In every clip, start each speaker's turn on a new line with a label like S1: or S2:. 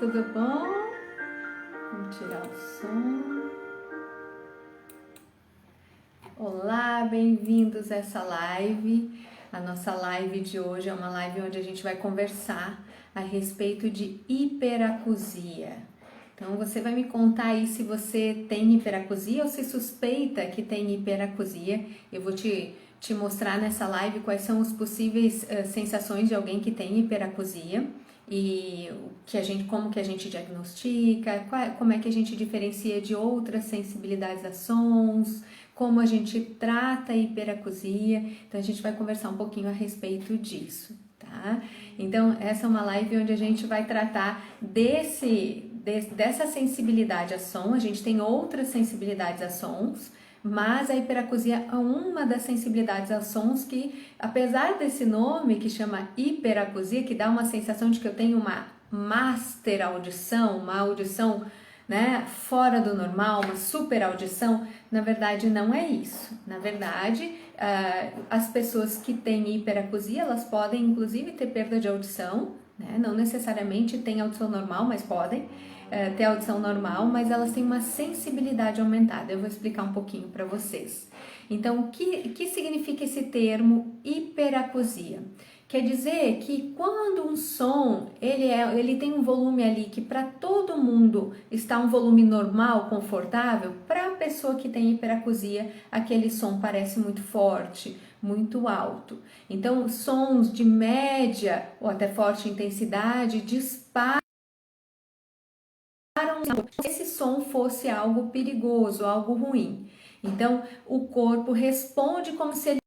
S1: tudo bom? Vamos tirar o som. Olá, bem-vindos a essa live. A nossa live de hoje é uma live onde a gente vai conversar a respeito de hiperacusia. Então você vai me contar aí se você tem hiperacusia ou se suspeita que tem hiperacusia. Eu vou te mostrar nessa live quais são as possíveis sensações de alguém que tem hiperacusia e como que a gente diagnostica, como é que a gente diferencia de outras sensibilidades a sons, como a gente trata a hiperacusia. Então a gente vai conversar um pouquinho a respeito disso, tá? Então essa é uma live onde a gente vai tratar dessa sensibilidade a som. A gente tem outras sensibilidades a sons, mas a hiperacusia é uma das sensibilidades a sons que, apesar desse nome que chama hiperacusia, que dá uma sensação de que eu tenho uma master audição, uma audição, né, fora do normal, uma super audição, na verdade não é isso. Na verdade, as pessoas que têm hiperacusia, elas podem inclusive ter perda de audição, né? Não necessariamente têm audição normal, mas podem ter audição normal, mas elas têm uma sensibilidade aumentada. Eu vou explicar um pouquinho para vocês. Então, o que significa esse termo hiperacusia? Quer dizer que quando um som, ele tem um volume ali que para todo mundo está um volume normal, confortável, para a pessoa que tem hiperacusia, aquele som parece muito forte, muito alto. Então, sons de média ou até forte intensidade disparam se esse som fosse algo perigoso, algo ruim. Então, o corpo responde como se ele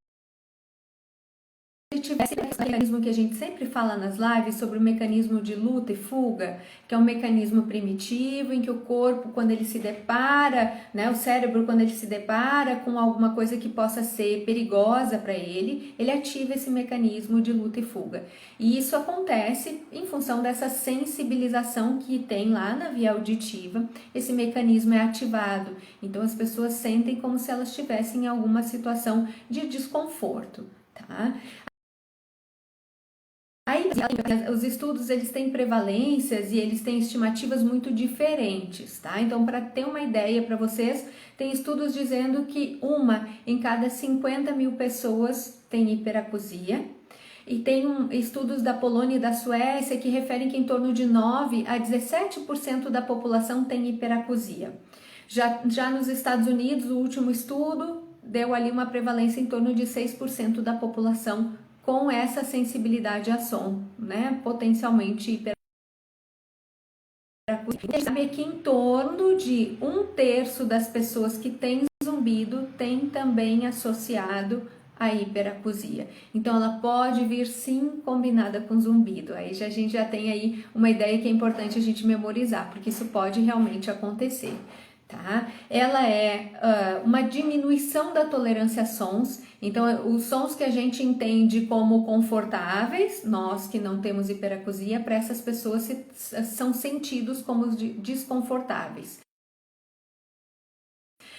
S1: tivesse esse mecanismo que a gente sempre fala nas lives sobre o mecanismo de luta e fuga, que é um mecanismo primitivo em que o corpo, quando ele se depara, né, o cérebro, quando ele se depara com alguma coisa que possa ser perigosa para ele, ele ativa esse mecanismo de luta e fuga. E isso acontece em função dessa sensibilização que tem lá na via auditiva, esse mecanismo é ativado. Então as pessoas sentem como se elas estivessem em alguma situação de desconforto, tá? Aí, os estudos, eles têm prevalências e eles têm estimativas muito diferentes, tá? Então, para ter uma ideia para vocês, tem estudos dizendo que uma em cada 50 mil pessoas tem hiperacusia. E tem estudos da Polônia e da Suécia que referem que em torno de 9 a 17% da população tem hiperacusia. Já nos Estados Unidos, o último estudo deu ali uma prevalência em torno de 6% da população com essa sensibilidade a som, né? Potencialmente hiperacusia. A gente sabe que em torno de 1/3 das pessoas que têm zumbido tem também associado a hiperacusia. Então ela pode vir sim combinada com zumbido. Aí a gente já tem aí uma ideia que é importante a gente memorizar, porque isso pode realmente acontecer. Tá? Ela é uma diminuição da tolerância a sons. Então os sons que a gente entende como confortáveis, nós que não temos hiperacusia, para essas pessoas são sentidos como desconfortáveis.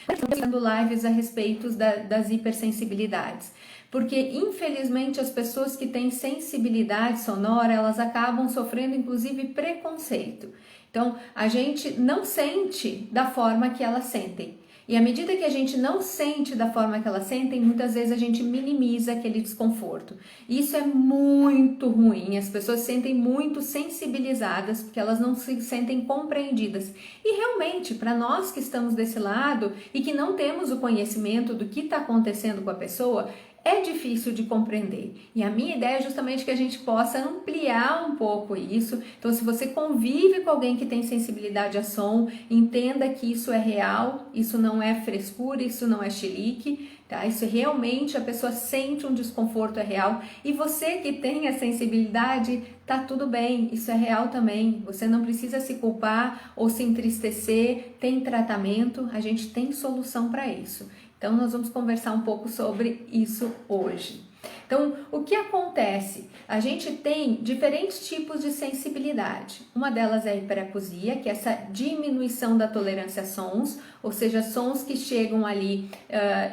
S1: Estamos fazendo lives a respeito das hipersensibilidades, porque infelizmente as pessoas que têm sensibilidade sonora, elas acabam sofrendo inclusive preconceito. Então, a gente não sente da forma que elas sentem. E à medida que a gente não sente da forma que elas sentem, muitas vezes a gente minimiza aquele desconforto. Isso é muito ruim, as pessoas se sentem muito sensibilizadas porque elas não se sentem compreendidas. E realmente, para nós que estamos desse lado e que não temos o conhecimento do que está acontecendo com a pessoa, é difícil de compreender. E a minha ideia é justamente que a gente possa ampliar um pouco isso. Então, se você convive com alguém que tem sensibilidade a som, entenda que isso é real, isso não é frescura, isso não é chilique, tá? Isso realmente a pessoa sente um desconforto, é real. E você que tem a sensibilidade, tá tudo bem, isso é real também. Você não precisa se culpar ou se entristecer, tem tratamento, a gente tem solução para isso. Então, nós vamos conversar um pouco sobre isso hoje. Então, o que acontece? A gente tem diferentes tipos de sensibilidade. Uma delas é a hiperacusia, que é essa diminuição da tolerância a sons, ou seja, sons que chegam ali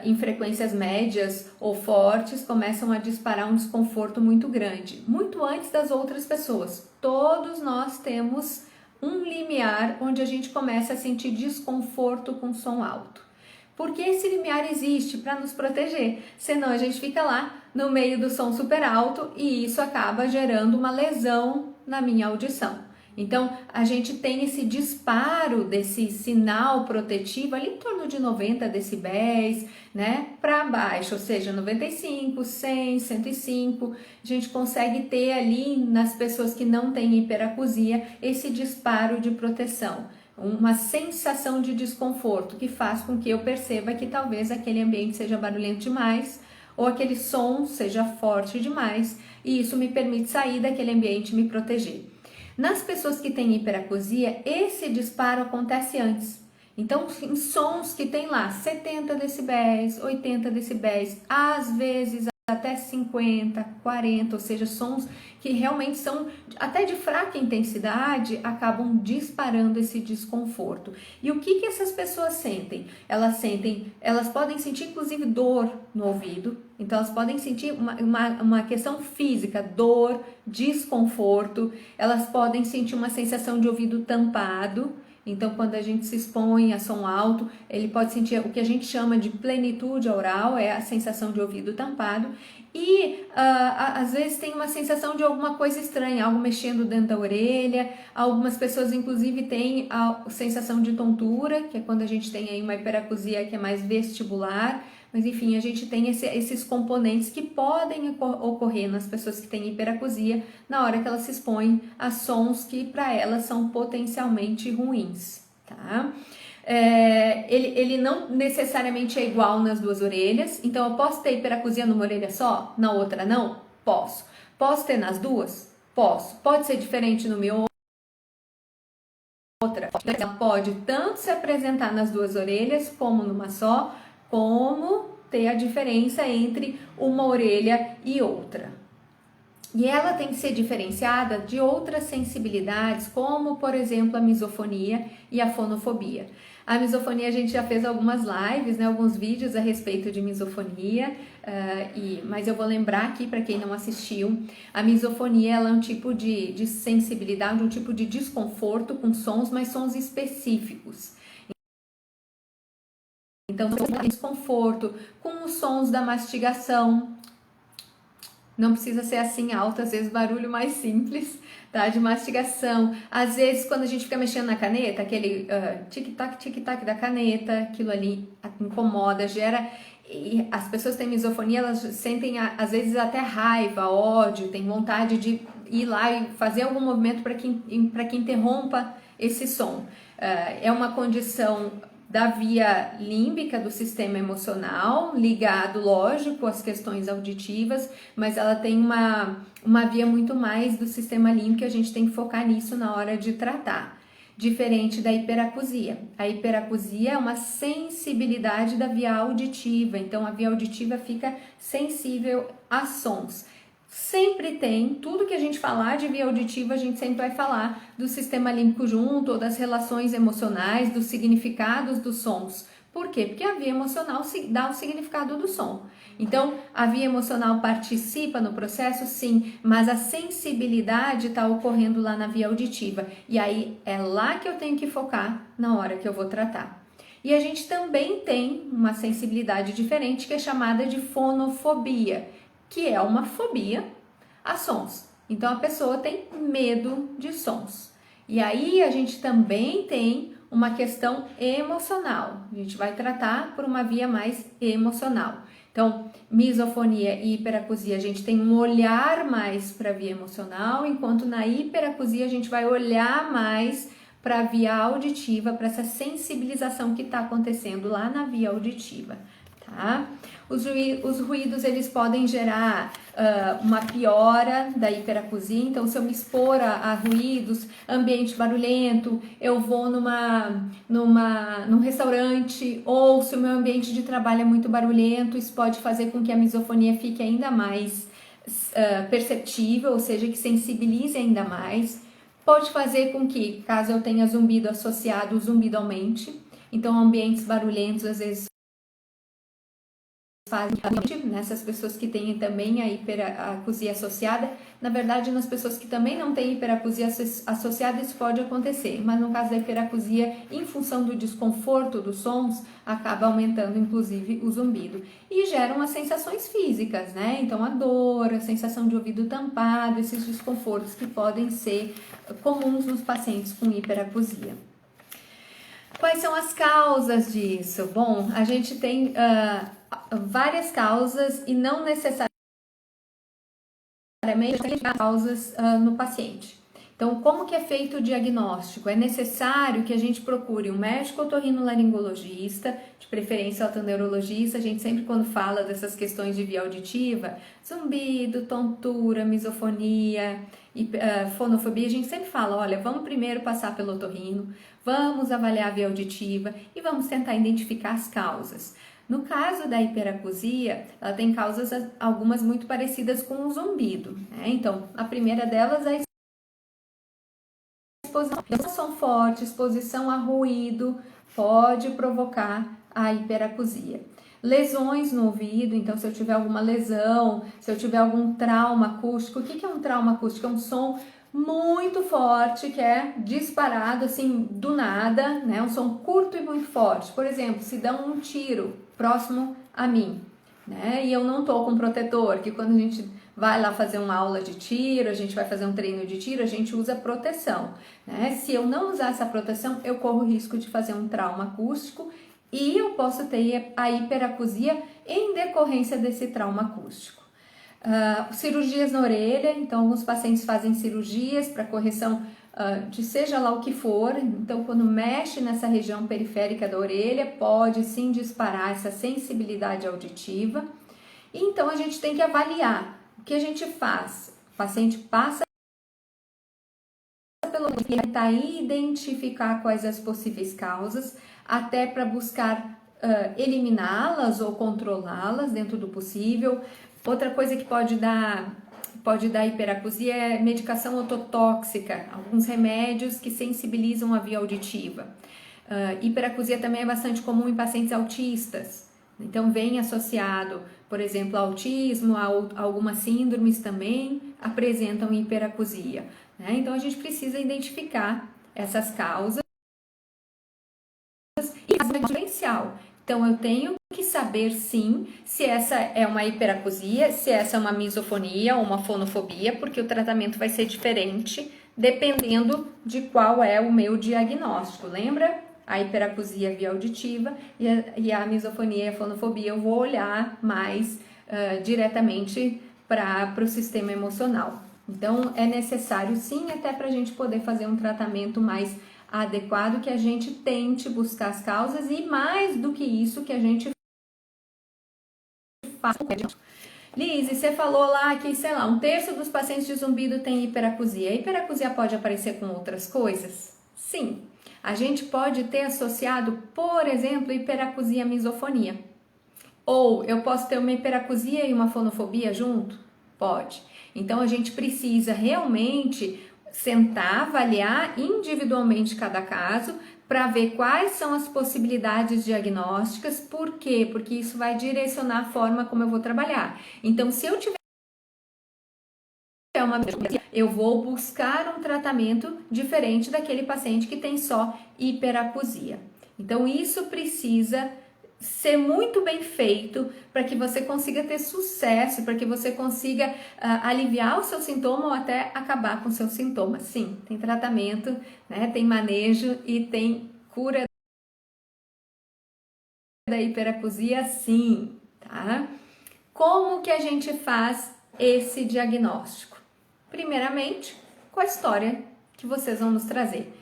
S1: em frequências médias ou fortes começam a disparar um desconforto muito grande, muito antes das outras pessoas. Todos nós temos um limiar onde a gente começa a sentir desconforto com som alto. Porque esse limiar existe para nos proteger, senão a gente fica lá no meio do som super alto e isso acaba gerando uma lesão na minha audição. Então, a gente tem esse disparo desse sinal protetivo ali em torno de 90 decibéis, né, para baixo, ou seja, 95, 100, 105. A gente consegue ter ali nas pessoas que não têm hiperacusia esse disparo de proteção, uma sensação de desconforto que faz com que eu perceba que talvez aquele ambiente seja barulhento demais ou aquele som seja forte demais e isso me permite sair daquele ambiente e me proteger. Nas pessoas que têm hiperacusia, esse disparo acontece antes. Então, em sons que tem lá 70 decibéis, 80 decibéis, às vezes até 50, 40, ou seja, sons que realmente são até de fraca intensidade, acabam disparando esse desconforto. E o que essas pessoas sentem? Elas podem sentir inclusive dor no ouvido, então elas podem sentir uma questão física, dor, desconforto, elas podem sentir uma sensação de ouvido tampado. Então, quando a gente se expõe a som alto, ele pode sentir o que a gente chama de plenitude oral, é a sensação de ouvido tampado. E às vezes tem uma sensação de alguma coisa estranha, algo mexendo dentro da orelha. Algumas pessoas, inclusive, têm a sensação de tontura, que é quando a gente tem aí uma hiperacusia que é mais vestibular. Mas enfim, a gente tem esses componentes que podem ocorrer nas pessoas que têm hiperacusia na hora que elas se expõem a sons que para elas são potencialmente ruins, tá? Ele não necessariamente é igual nas duas orelhas, então eu posso ter hiperacusia numa orelha só, na outra não? Posso. Posso ter nas duas? Posso. Pode ser diferente no meu outra? Ela pode tanto se apresentar nas duas orelhas como numa só, como ter a diferença entre uma orelha e outra. E ela tem que ser diferenciada de outras sensibilidades, como, por exemplo, a misofonia e a fonofobia. A misofonia a gente já fez algumas lives, né, alguns vídeos a respeito de misofonia, mas eu vou lembrar aqui para quem não assistiu, a misofonia ela é um tipo de sensibilidade, um tipo de desconforto com sons, mas sons específicos. Então, desconforto com os sons da mastigação. Não precisa ser assim alto, às vezes barulho mais simples, tá? De mastigação. Às vezes, quando a gente fica mexendo na caneta, aquele tic-tac da caneta, aquilo ali incomoda, gera... E as pessoas que têm misofonia, elas sentem, às vezes, até raiva, ódio, tem vontade de ir lá e fazer algum movimento para que interrompa esse som. É uma condição da via límbica do sistema emocional, ligado, lógico, às questões auditivas, mas ela tem uma via muito mais do sistema límbico, a gente tem que focar nisso na hora de tratar. Diferente da hiperacusia. A hiperacusia é uma sensibilidade da via auditiva, então a via auditiva fica sensível a sons. Sempre tem, tudo que a gente falar de via auditiva, a gente sempre vai falar do sistema límbico junto, ou das relações emocionais, dos significados dos sons. Por quê? Porque a via emocional dá o significado do som. Então, a via emocional participa no processo, sim, mas a sensibilidade está ocorrendo lá na via auditiva. E aí, é lá que eu tenho que focar na hora que eu vou tratar. E a gente também tem uma sensibilidade diferente, que é chamada de fonofobia, que é uma fobia a sons. Então, a pessoa tem medo de sons. E aí, a gente também tem uma questão emocional. A gente vai tratar por uma via mais emocional. Então, misofonia e hiperacusia, a gente tem um olhar mais para a via emocional, enquanto na hiperacusia a gente vai olhar mais para a via auditiva, para essa sensibilização que está acontecendo lá na via auditiva. Tá? Os ruídos eles podem gerar uma piora da hiperacusia, então se eu me expor a ruídos, ambiente barulhento, eu vou num restaurante, ou se o meu ambiente de trabalho é muito barulhento, isso pode fazer com que a misofonia fique ainda mais perceptível, ou seja, que sensibilize ainda mais. Pode fazer com que, caso eu tenha zumbido associado, o zumbido aumente, então ambientes barulhentos às vezes fazem nessas pessoas que têm também a hiperacusia associada. Na verdade, nas pessoas que também não têm hiperacusia associada, isso pode acontecer, mas no caso da hiperacusia, em função do desconforto dos sons, acaba aumentando inclusive o zumbido e geram as sensações físicas, né? Então a dor, a sensação de ouvido tampado, esses desconfortos que podem ser comuns nos pacientes com hiperacusia. Quais são as causas disso? Bom, a gente tem várias causas e não necessariamente causas no paciente. Então, como que é feito o diagnóstico? É necessário que a gente procure um médico otorrinolaringologista, de preferência otoneurologista. A gente sempre, quando fala dessas questões de via auditiva, zumbido, tontura, misofonia, fonofobia, a gente sempre fala, olha, vamos primeiro passar pelo otorrino, vamos avaliar a via auditiva e vamos tentar identificar as causas. No caso da hiperacusia, ela tem causas algumas muito parecidas com o zumbido, né? Então, a primeira delas é exposição forte, exposição a ruído pode provocar a hiperacusia. Lesões no ouvido, então se eu tiver alguma lesão, se eu tiver algum trauma acústico, o que é um trauma acústico? É um som muito forte que é disparado assim do nada, né? Um som curto e muito forte. Por exemplo, se dá um tiro próximo a mim, né? E eu não tô com protetor, que quando a gente vai lá fazer uma aula de tiro, a gente vai fazer um treino de tiro, a gente usa proteção, né? Se eu não usar essa proteção, eu corro o risco de fazer um trauma acústico e eu posso ter a hiperacusia em decorrência desse trauma acústico. Cirurgias na orelha, então alguns pacientes fazem cirurgias para correção de seja lá o que for, então quando mexe nessa região periférica da orelha, pode sim disparar essa sensibilidade auditiva. E então a gente tem que avaliar o que a gente faz. O paciente passa pelo tentar identificar quais as possíveis causas, até para buscar eliminá-las ou controlá-las dentro do possível. Outra coisa que pode dar hiperacusia é medicação ototóxica, alguns remédios que sensibilizam a via auditiva. Hiperacusia também é bastante comum em pacientes autistas. Então, vem associado, por exemplo, ao autismo, a algumas síndromes também apresentam hiperacusia, né? Então, a gente precisa identificar essas causas e o diferencial. Então, eu tenho que saber, sim, se essa é uma hiperacusia, se essa é uma misofonia ou uma fonofobia, porque o tratamento vai ser diferente dependendo de qual é o meu diagnóstico. Lembra? A hiperacusia via auditiva e a misofonia e a fonofobia eu vou olhar mais diretamente para o sistema emocional. Então, é necessário sim, até para a gente poder fazer um tratamento mais adequado, que a gente tente buscar as causas e mais do que isso, que a gente faça. Liz, você falou lá que, sei lá, 1/3 dos pacientes de zumbido tem hiperacusia. A hiperacusia pode aparecer com outras coisas? Sim. A gente pode ter associado, por exemplo, hiperacusia à misofonia. Ou eu posso ter uma hiperacusia e uma fonofobia junto? Pode. Então, a gente precisa realmente sentar, avaliar individualmente cada caso para ver quais são as possibilidades diagnósticas. Por quê? Porque isso vai direcionar a forma como eu vou trabalhar. Então, se eu tiver eu vou buscar um tratamento diferente daquele paciente que tem só hiperacusia. Então, isso precisa ser muito bem feito para que você consiga ter sucesso, para que você consiga aliviar o seu sintoma ou até acabar com o seu sintoma. Sim, tem tratamento, né? Tem manejo e tem cura da hiperacusia, sim, tá? Como que a gente faz esse diagnóstico? Primeiramente, com a história que vocês vão nos trazer.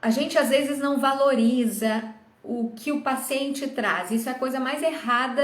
S1: A gente às vezes não valoriza o que o paciente traz. Isso é a coisa mais errada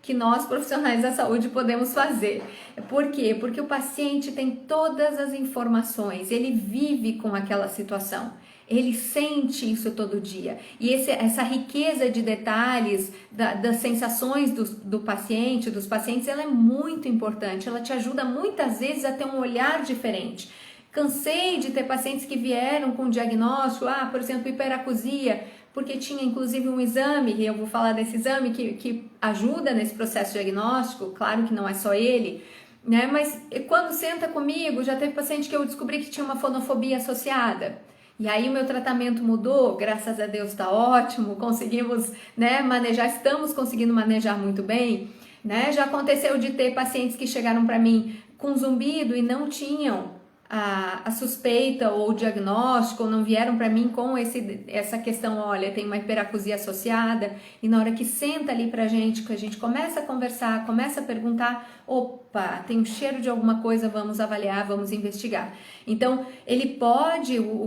S1: que nós profissionais da saúde podemos fazer. Por quê? Porque o paciente tem todas as informações, ele vive com aquela situação. Ele sente isso todo dia. E essa riqueza de detalhes, das sensações do paciente, dos pacientes, ela é muito importante. Ela te ajuda muitas vezes a ter um olhar diferente. Cansei de ter pacientes que vieram com diagnóstico, por exemplo, hiperacusia. porque tinha inclusive um exame, e eu vou falar desse exame que ajuda nesse processo diagnóstico, claro que não é só ele, né? Mas quando senta comigo, já teve paciente que eu descobri que tinha uma fonofobia associada. E aí o meu tratamento mudou, graças a Deus está ótimo, conseguimos, né, manejar, estamos conseguindo manejar muito bem, né? Já aconteceu de ter pacientes que chegaram para mim com zumbido e não tinham a suspeita ou o diagnóstico, ou não vieram para mim com essa questão, olha, tem uma hiperacusia associada, e na hora que senta ali pra gente, que a gente começa a conversar, começa a perguntar, opa, tem um cheiro de alguma coisa, vamos avaliar, vamos investigar. Então,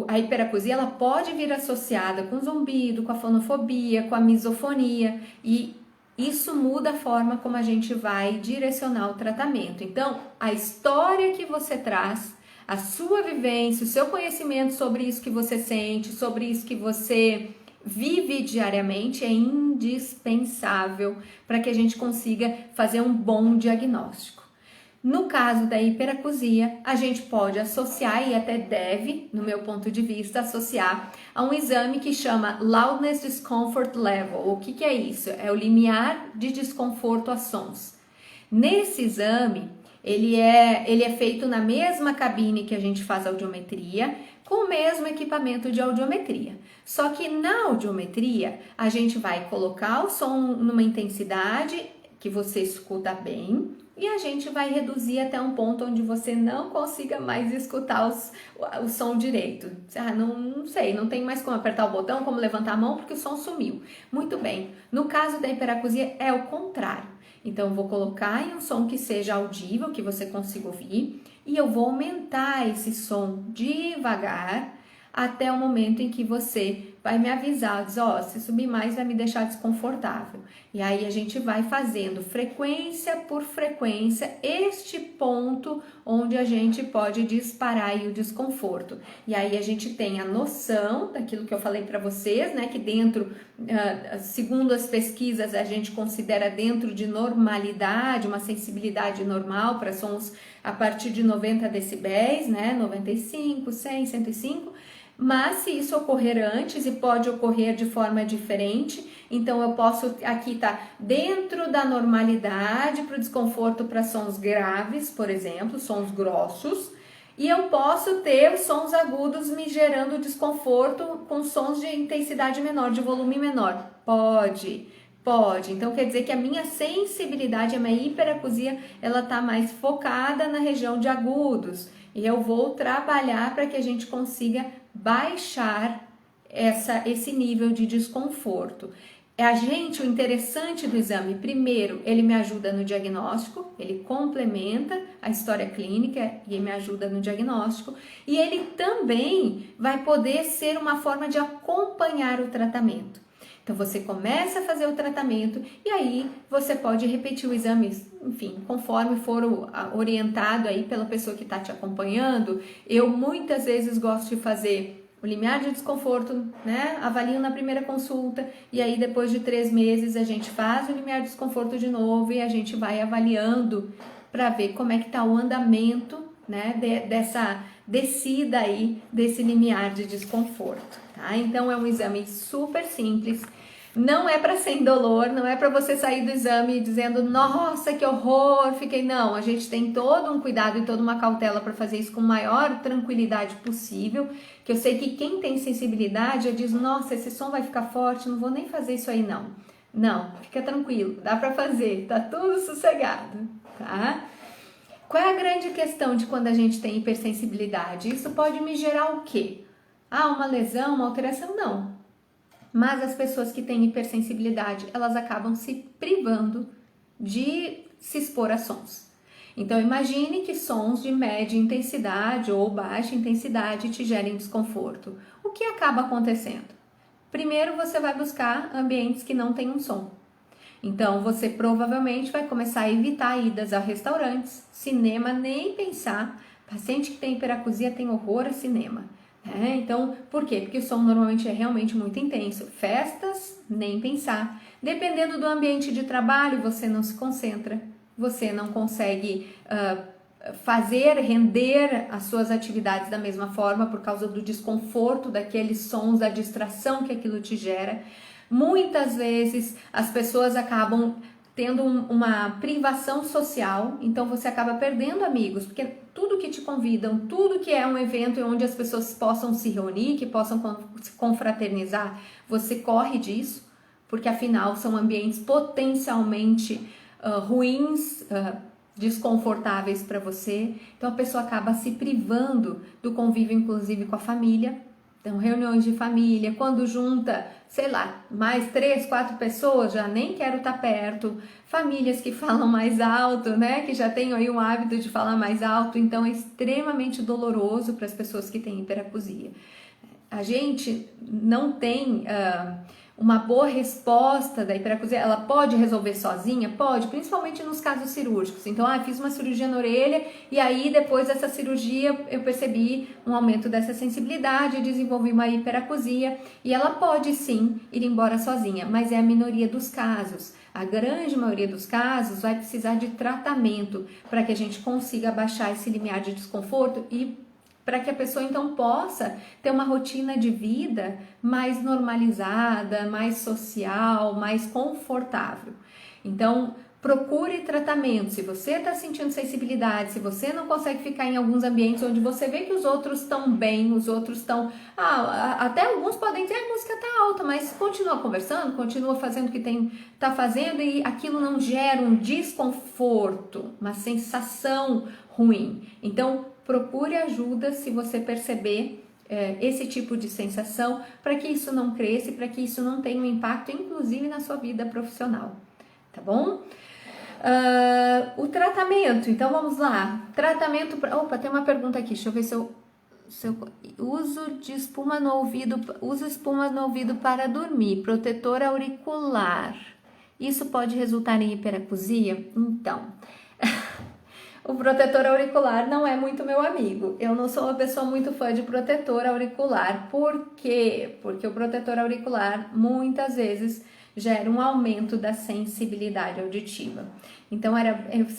S1: a hiperacusia, ela pode vir associada com zumbido, com a fonofobia, com a misofonia, e isso muda a forma como a gente vai direcionar o tratamento. Então, a história que você traz, a sua vivência, o seu conhecimento sobre isso que você sente, sobre isso que você vive diariamente é indispensável para que a gente consiga fazer um bom diagnóstico. No caso da hiperacusia, a gente pode associar e até deve, no meu ponto de vista, associar a um exame que chama Loudness Discomfort Level. O que é isso? É o limiar de desconforto a sons. Nesse exame, ele é feito na mesma cabine que a gente faz audiometria, com o mesmo equipamento de audiometria. Só que na audiometria, a gente vai colocar o som numa intensidade que você escuta bem e a gente vai reduzir até um ponto onde você não consiga mais escutar o som direito. Não sei, não tem mais como apertar o botão, como levantar a mão, porque o som sumiu. Muito bem, no caso da hiperacusia é o contrário. Então, eu vou colocar em um som que seja audível, que você consiga ouvir, e eu vou aumentar esse som devagar até o momento em que você vai me avisar, diz, se subir mais vai me deixar desconfortável. E aí a gente vai fazendo frequência por frequência este ponto onde a gente pode disparar aí o desconforto. E aí a gente tem a noção daquilo que eu falei para vocês, né, que dentro, segundo as pesquisas, a gente considera dentro de normalidade, uma sensibilidade normal para sons a partir de 90 decibéis, né, 95, 100, 105, mas se isso ocorrer antes e pode ocorrer de forma diferente, então eu posso aqui estar dentro da normalidade para o desconforto para sons graves, por exemplo, sons grossos, e eu posso ter os sons agudos me gerando desconforto com sons de intensidade menor, de volume menor. Pode. Então quer dizer que a minha sensibilidade, a minha hiperacusia, ela está mais focada na região de agudos. E eu vou trabalhar para que a gente consiga baixar esse nível de desconforto. O interessante do exame, primeiro, ele me ajuda no diagnóstico, ele complementa a história clínica e me ajuda no diagnóstico, e ele também vai poder ser uma forma de acompanhar o tratamento. Então, você começa a fazer o tratamento e aí você pode repetir o exame, enfim, conforme for orientado aí pela pessoa que está te acompanhando. Eu muitas vezes gosto de fazer o limiar de desconforto, né? Avalio na primeira consulta e aí depois de 3 meses a gente faz o limiar de desconforto de novo e a gente vai avaliando para ver como é que está o andamento, né? Dessa descida aí desse limiar de desconforto, tá? Então é um exame super simples. Não é para ser indolor, não é para você sair do exame dizendo, nossa, que horror, fiquei... Não, a gente tem todo um cuidado e toda uma cautela para fazer isso com a maior tranquilidade possível, que eu sei que quem tem sensibilidade já diz, nossa, esse som vai ficar forte, não vou nem fazer isso aí não. Não, fica tranquilo, dá para fazer, tá tudo sossegado, tá? Qual é a grande questão de quando a gente tem hipersensibilidade? Isso pode me gerar o quê? Uma lesão, uma alteração? Não. Mas as pessoas que têm hipersensibilidade, elas acabam se privando de se expor a sons. Então, imagine que sons de média intensidade ou baixa intensidade te gerem desconforto. O que acaba acontecendo? Primeiro, você vai buscar ambientes que não tenham som. Então, você provavelmente vai começar a evitar idas a restaurantes, cinema, nem pensar. Paciente que tem hiperacusia tem horror a cinema. Então, por quê? Porque o som normalmente é realmente muito intenso. Festas, nem pensar. Dependendo do ambiente de trabalho, você não se concentra, você não consegue fazer render as suas atividades da mesma forma por causa do desconforto daqueles sons, da distração que aquilo te gera. Muitas vezes as pessoas acabam tendo uma privação social, então você acaba perdendo amigos, porque tudo que te convidam, tudo que é um evento onde as pessoas possam se reunir, que possam se confraternizar, você corre disso, porque afinal são ambientes potencialmente ruins, desconfortáveis para você, então a pessoa acaba se privando do convívio, inclusive com a família. Então, reuniões de família, quando junta, sei lá, mais 3, 4 pessoas, já nem quero estar perto. Famílias que falam mais alto, né? Que já têm aí um hábito de falar mais alto, então é extremamente doloroso para as pessoas que têm hiperacusia. A gente não tem uma boa resposta da hiperacusia. Ela pode resolver sozinha? Pode, principalmente nos casos cirúrgicos. Então, fiz uma cirurgia na orelha e aí depois dessa cirurgia eu percebi um aumento dessa sensibilidade, desenvolvi uma hiperacusia e ela pode sim ir embora sozinha, mas é a minoria dos casos. A grande maioria dos casos vai precisar de tratamento para que a gente consiga baixar esse limiar de desconforto e para que a pessoa então possa ter uma rotina de vida mais normalizada, mais social, mais confortável. Então, procure tratamento. Se você está sentindo sensibilidade, se você não consegue ficar em alguns ambientes onde você vê que os outros estão bem, os outros estão... até alguns podem dizer, a música está alta, mas continua conversando, continua fazendo o que está fazendo e aquilo não gera um desconforto, uma sensação ruim. Então, procure ajuda se você perceber esse tipo de sensação, para que isso não cresça e para que isso não tenha um impacto, inclusive, na sua vida profissional, tá bom? O tratamento, então vamos lá. Tratamento para... Opa, tem uma pergunta aqui, deixa eu ver se eu uso de espuma no ouvido, uso espuma no ouvido para dormir, protetor auricular. Isso pode resultar em hiperacusia? Então... O protetor auricular não é muito meu amigo. Eu não sou uma pessoa muito fã de protetor auricular. Por quê? Porque o protetor auricular muitas vezes gera um aumento da sensibilidade auditiva. Então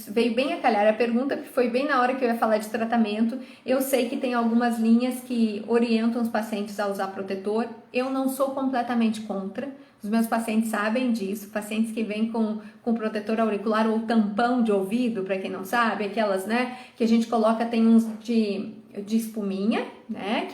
S1: veio bem a calhar a pergunta, que foi bem na hora que eu ia falar de tratamento. Eu sei que tem algumas linhas que orientam os pacientes a usar protetor. Eu não sou completamente contra. Os meus pacientes sabem disso, pacientes que vêm com protetor auricular ou tampão de ouvido, para quem não sabe, aquelas, né, que a gente coloca, tem uns de espuminha, né,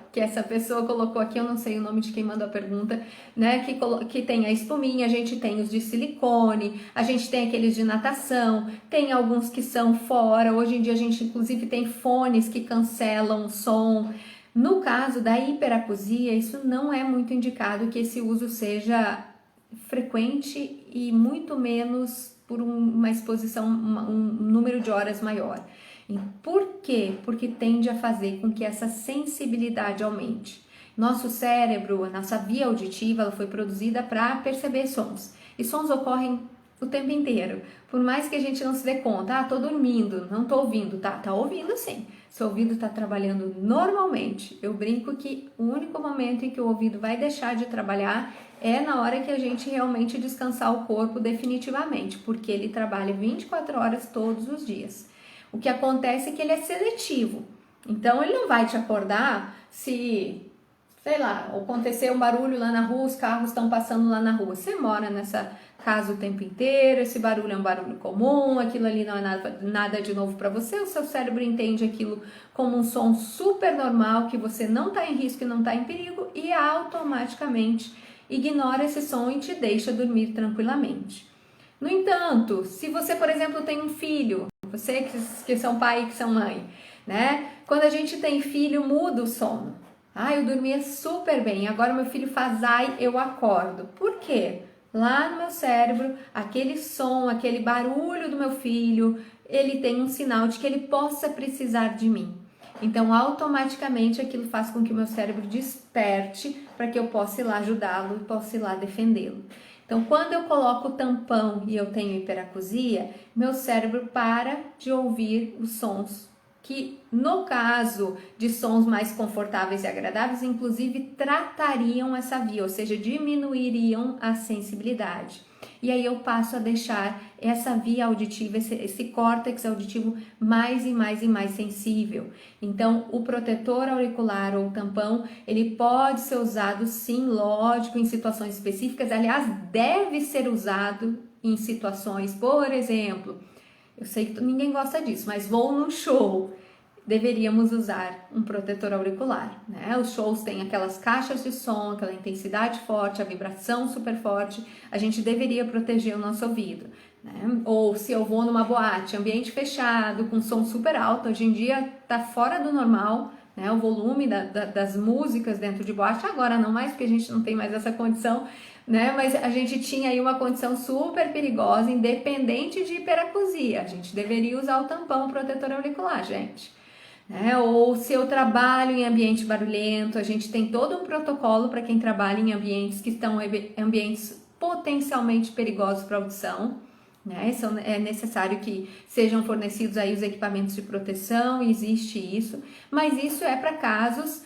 S1: que essa pessoa colocou aqui, eu não sei o nome de quem mandou a pergunta, né, que tem a espuminha, a gente tem os de silicone, a gente tem aqueles de natação, tem alguns que são fora, hoje em dia a gente inclusive tem fones que cancelam o som. No caso da hiperacusia, isso não é muito indicado que esse uso seja frequente e muito menos por uma exposição, um número de horas maior. E por quê? Porque tende a fazer com que essa sensibilidade aumente. Nosso cérebro, a nossa via auditiva, ela foi produzida para perceber sons. E sons ocorrem o tempo inteiro. Por mais que a gente não se dê conta, tô dormindo, não tô ouvindo, tá ouvindo sim. Seu ouvido está trabalhando normalmente. Eu brinco que o único momento em que o ouvido vai deixar de trabalhar é na hora que a gente realmente descansar o corpo definitivamente, porque ele trabalha 24 horas todos os dias. O que acontece é que ele é seletivo. Então, ele não vai te acordar se, sei lá, acontecer um barulho lá na rua, os carros estão passando lá na rua. Você mora nessa casa o tempo inteiro, esse barulho é um barulho comum, aquilo ali não é nada de novo para você, o seu cérebro entende aquilo como um som super normal, que você não está em risco e não está em perigo, e automaticamente ignora esse som e te deixa dormir tranquilamente. No entanto, se você, por exemplo, tem um filho, você que são pai e que são mãe, né? Quando a gente tem filho, muda o sono. Eu dormia super bem, agora meu filho faz ai, eu acordo. Por quê? Lá no meu cérebro, aquele som, aquele barulho do meu filho, ele tem um sinal de que ele possa precisar de mim. Então, automaticamente, aquilo faz com que o meu cérebro desperte para que eu possa ir lá ajudá-lo e possa ir lá defendê-lo. Então, quando eu coloco o tampão e eu tenho hiperacusia, meu cérebro para de ouvir os sons que, no caso de sons mais confortáveis e agradáveis, inclusive tratariam essa via, ou seja, diminuiriam a sensibilidade. e aí eu passo a deixar essa via auditiva, esse córtex auditivo mais e mais sensível. Então, o protetor auricular ou tampão, ele pode ser usado sim, lógico, em situações específicas, aliás, deve ser usado em situações, por exemplo, eu sei que ninguém gosta disso, mas vou num show, deveríamos usar um protetor auricular, né? Os shows têm aquelas caixas de som, aquela intensidade forte, a vibração super forte, a gente deveria proteger o nosso ouvido, né? Ou se eu vou numa boate, ambiente fechado, com som super alto, hoje em dia tá fora do normal, né? O volume das músicas dentro de boate, agora não mais, porque a gente não tem mais essa condição, né? Mas a gente tinha aí uma condição super perigosa, independente de hiperacusia, a gente deveria usar o tampão protetor auricular, gente. Ou se eu trabalho em ambiente barulhento, a gente tem todo um protocolo para quem trabalha em ambientes que estão ambientes potencialmente perigosos para a audição, né? É necessário que sejam fornecidos aí os equipamentos de proteção, existe isso, mas isso é para casos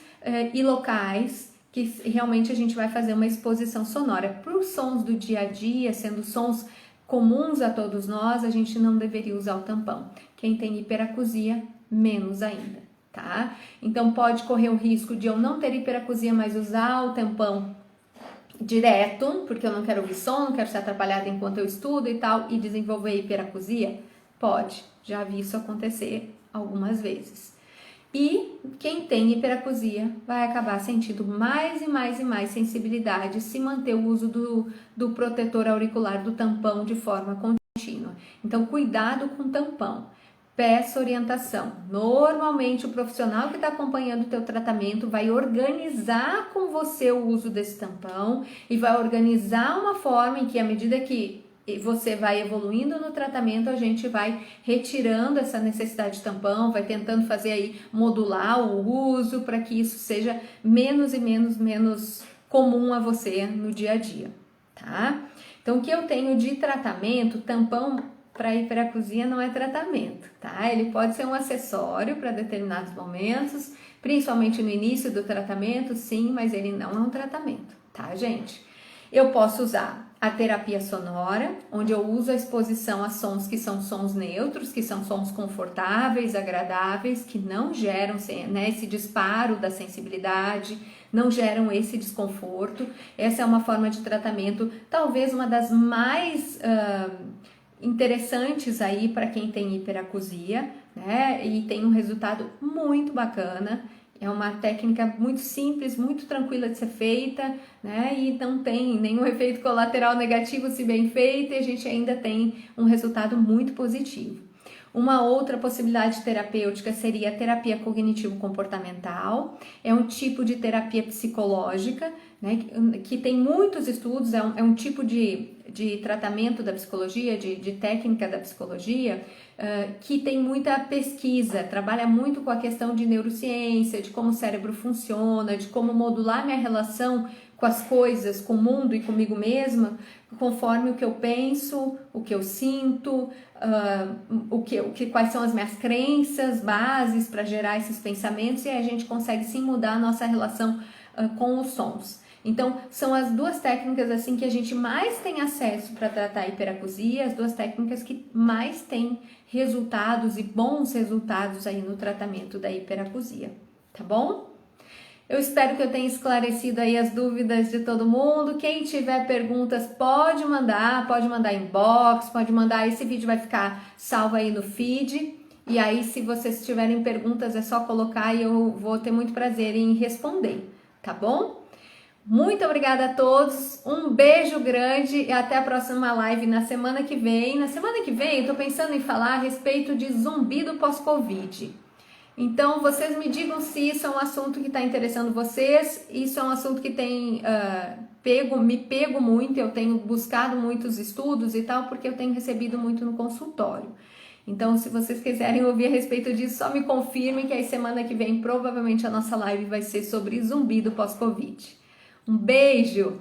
S1: e locais que realmente a gente vai fazer uma exposição sonora. Para os sons do dia a dia, sendo sons comuns a todos nós, a gente não deveria usar o tampão. Quem tem hiperacusia, menos ainda, tá? Então pode correr o risco de eu não ter hiperacusia, mas usar o tampão direto, porque eu não quero ouvir som, não quero ser atrapalhada enquanto eu estudo e tal, e desenvolver hiperacusia? Pode, já vi isso acontecer algumas vezes. E quem tem hiperacusia vai acabar sentindo mais e mais sensibilidade se manter o uso do protetor auricular, do tampão, de forma contínua. Então, cuidado com o tampão. Peça orientação. Normalmente o profissional que está acompanhando o teu tratamento vai organizar com você o uso desse tampão e vai organizar uma forma em que, à medida que você vai evoluindo no tratamento, a gente vai retirando essa necessidade de tampão, vai tentando fazer aí modular o uso para que isso seja menos e menos comum a você no dia a dia, tá? Então, o que eu tenho de tratamento, tampão para hiperacusia não é tratamento, tá? Ele pode ser um acessório para determinados momentos, principalmente no início do tratamento, sim, mas ele não é um tratamento, tá, gente? Eu posso usar a terapia sonora, onde eu uso a exposição a sons que são sons neutros, que são sons confortáveis, agradáveis, que não geram, né, esse disparo da sensibilidade, não geram esse desconforto. Essa é uma forma de tratamento, talvez uma das mais interessantes aí para quem tem hiperacusia, né? E tem um resultado muito bacana. É uma técnica muito simples, muito tranquila de ser feita, né? E não tem nenhum efeito colateral negativo se bem feita, e a gente ainda tem um resultado muito positivo. Uma outra possibilidade terapêutica seria a terapia cognitivo-comportamental. É um tipo de terapia psicológica, né, que tem muitos estudos, é um tipo de tratamento da psicologia, de técnica da psicologia, que tem muita pesquisa, trabalha muito com a questão de neurociência, de como o cérebro funciona, de como modular minha relação com as coisas, com o mundo e comigo mesma, conforme o que eu penso, o que eu sinto, quais são as minhas crenças, bases para gerar esses pensamentos, e a gente consegue sim mudar a nossa relação com os sons. Então, são as duas técnicas assim que a gente mais tem acesso para tratar a hiperacusia, as duas técnicas que mais têm resultados e bons resultados aí no tratamento da hiperacusia, tá bom? Eu espero que eu tenha esclarecido aí as dúvidas de todo mundo. Quem tiver perguntas pode mandar inbox, pode mandar, esse vídeo vai ficar salvo aí no feed. E aí, se vocês tiverem perguntas, é só colocar e eu vou ter muito prazer em responder, tá bom? Muito obrigada a todos, um beijo grande e até a próxima live na semana que vem. Na semana que vem eu tô pensando em falar a respeito de zumbido pós-Covid. Então, vocês me digam se isso é um assunto que está interessando vocês. Isso é um assunto que tem me pego muito, eu tenho buscado muitos estudos e tal, porque eu tenho recebido muito no consultório. Então, se vocês quiserem ouvir a respeito disso, só me confirmem que aí semana que vem, provavelmente, a nossa live vai ser sobre zumbido pós-Covid. Um beijo!